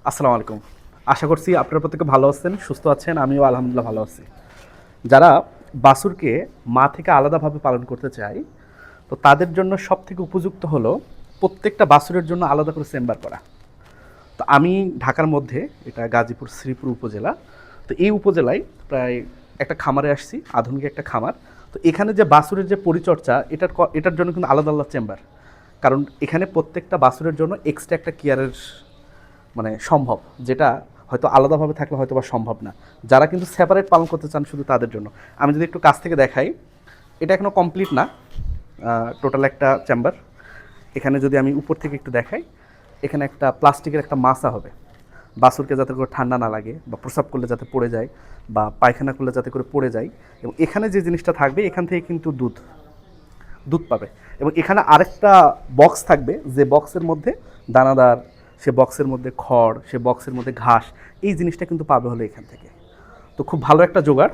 আসসালামু আলাইকুম। আশা করছি আপনারা প্রত্যেকে ভালো আছেন, সুস্থ আছেন। আমিও আলহামদুলিল্লাহ ভালো আছি। যারা বাছুরকে মা থেকে আলাদাভাবে পালন করতে চায়, তো তাদের জন্য সবথেকে উপযুক্ত হলো প্রত্যেকটা বাছুরের জন্য আলাদা করে চেম্বার করা। তো আমি ঢাকার মধ্যে, এটা গাজীপুর শ্রীপুর উপজেলা। তো এই উপজেলায় প্রায় একটা খামারে আসছি, আধুনিক একটা খামার। তো এখানে যে বাছুরের যে পরিচর্যা, এটার জন্য কিন্তু আলাদা আলাদা চেম্বার। কারণ এখানে প্রত্যেকটা বাছুরের জন্য এক্সট্রা একটা কেয়ারের সম্ভব, যেটা হয়তো আলাদাভাবে থাকলে হয়তো বা সম্ভব না। যারা কিন্তু সেপারেট পালন করতে চান শুধু তাদের জন্য। আমি যদি একটু কাছ থেকে দেখাই, এটা এখনও কমপ্লিট না, টোটাল একটা চেম্বার। এখানে যদি আমি উপর থেকে একটু দেখাই, এখানে একটা প্লাস্টিকের একটা মাছা হবে, বাছুরকে যাতে করে ঠান্ডা না লাগে, বা প্রস্রাব করলে যাতে পড়ে যায়, বা পায়খানা করলে যাতে করে পড়ে যায়। এবং এখানে যে জিনিসটা থাকবে, এখান থেকে কিন্তু দুধ দুধ পাবে। এবং এখানে আরেকটা বক্স থাকবে, যে বক্সের মধ্যে দানাদার, সে বক্সের মধ্যে খড়, সে বক্সের মধ্যে ঘাস, এই জিনিসটা কিন্তু পাবে হলো এখান থেকে। তো খুব ভালো একটা জোগাড়।